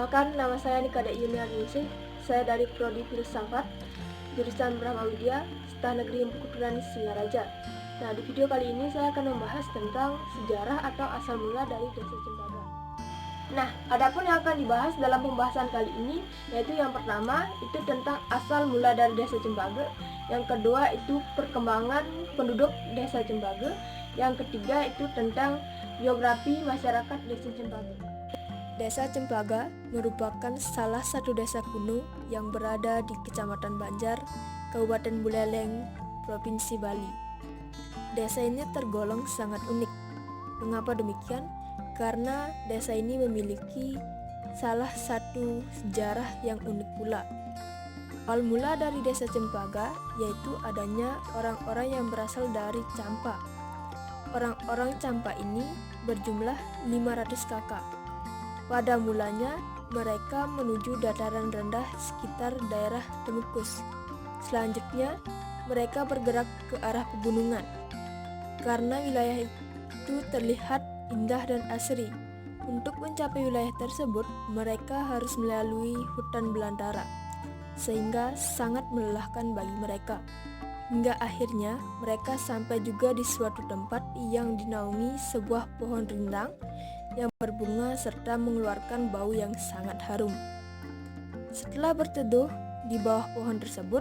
Perkenalkan, nama saya Nikade Yuniarningsih. Saya dari Prodi Filsafat, jurusan Brahma Widya, Setah Negeri Empu Kuturan Singaraja. Nah, di video kali ini saya akan membahas tentang sejarah atau asal mula dari Desa Cempaka. Nah, adapun yang akan dibahas dalam pembahasan kali ini yaitu yang pertama itu tentang asal mula dari Desa Cempaka, yang kedua itu perkembangan penduduk Desa Cempaka, yang ketiga itu tentang biografi masyarakat Desa Cempaka. Desa Cempaka merupakan salah satu desa kuno yang berada di Kecamatan Banjar, Kabupaten Buleleng, Provinsi Bali. Desa ini tergolong sangat unik. Mengapa demikian? Karena desa ini memiliki salah satu sejarah yang unik pula. Awal mula dari Desa Cempaka yaitu adanya orang-orang yang berasal dari Campa. Orang-orang Campa ini berjumlah 500 kakak. Pada mulanya, mereka menuju dataran rendah sekitar daerah Temukus. Selanjutnya, mereka bergerak ke arah pegunungan. Karena wilayah itu terlihat indah dan asri, untuk mencapai wilayah tersebut, mereka harus melalui hutan belantara, sehingga sangat melelahkan bagi mereka. Hingga akhirnya, mereka sampai juga di suatu tempat yang dinaungi sebuah pohon rindang yang berbunga serta mengeluarkan bau yang sangat harum. Setelah berteduh di bawah pohon tersebut,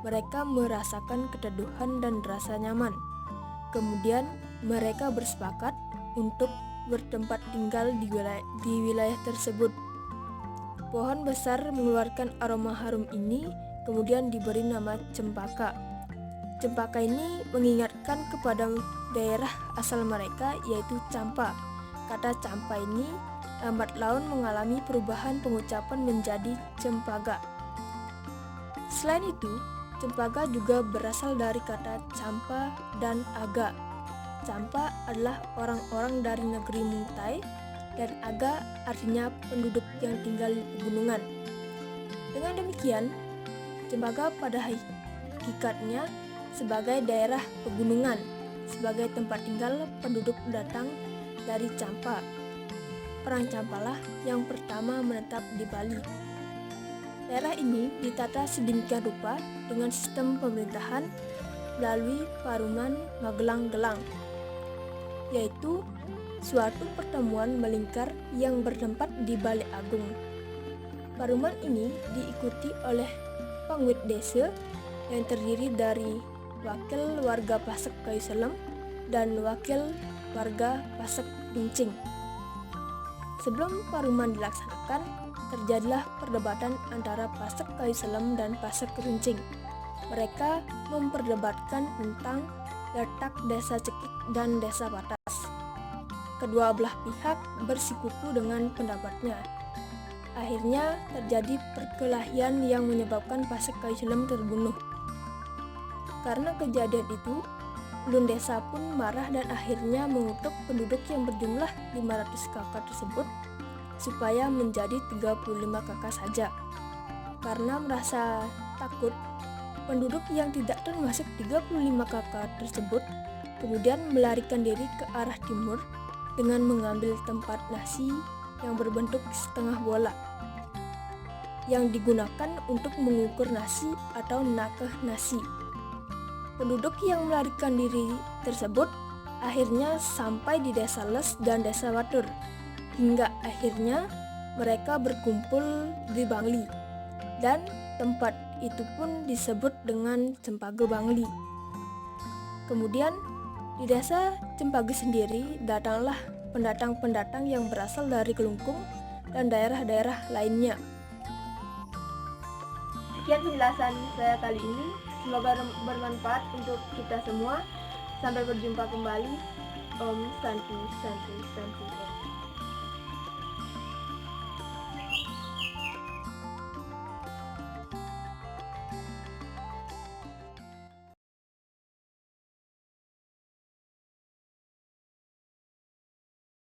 mereka merasakan keteduhan dan rasa nyaman. Kemudian mereka bersepakat untuk bertempat tinggal di wilayah tersebut. Pohon besar mengeluarkan aroma harum ini kemudian diberi nama Cempaka. Cempaka ini mengingatkan kepada daerah asal mereka yaitu Campa. Kata Campa ini lambat laun mengalami perubahan pengucapan menjadi Cempaka. Selain itu, Cempaka juga berasal dari kata Campa dan Aga. Campa adalah orang-orang dari negeri Muntai dan Aga artinya penduduk yang tinggal di pegunungan. Dengan demikian, Cempaka pada hakikatnya sebagai daerah pegunungan, sebagai tempat tinggal penduduk pendatang dari Campa. Orang Campalah yang pertama menetap di Bali. Daerah ini ditata sedemikian rupa dengan sistem pemerintahan melalui Paruman Magelang-Gelang, yaitu suatu pertemuan melingkar yang bertempat di Balai Agung. Paruman ini diikuti oleh Pangwit Desa yang terdiri dari wakil warga Pasek Kayu Selem dan wakil warga Pasek Runcing. Sebelum paruman dilaksanakan, terjadilah perdebatan antara Pasek Kayu Selem dan Pasek Runcing. Mereka memperdebatkan tentang letak Desa Cekik dan Desa Patas. Kedua belah pihak bersikuku dengan pendapatnya. Akhirnya terjadi perkelahian yang menyebabkan Pasek Kayu Selem terbunuh. Karena kejadian itu, ulun desa pun marah dan akhirnya mengutuk penduduk yang berjumlah 500 kakak tersebut supaya menjadi 35 kakak saja. Karena merasa takut, penduduk yang tidak termasuk 35 kakak tersebut kemudian melarikan diri ke arah timur dengan mengambil tempat nasi yang berbentuk setengah bola yang digunakan untuk mengukur nasi atau nakeh nasi. Penduduk yang melarikan diri tersebut akhirnya sampai di Desa Les dan Desa Watur, hingga akhirnya mereka berkumpul di Bangli, dan tempat itu pun disebut dengan Cempaka Bangli. Kemudian di Desa Cempaka sendiri datanglah pendatang-pendatang yang berasal dari Kelungkung dan daerah-daerah lainnya. Sekian penjelasan saya kali ini. Semoga bermanfaat untuk kita semua. Sampai berjumpa kembali. Om Santi Santi Santi.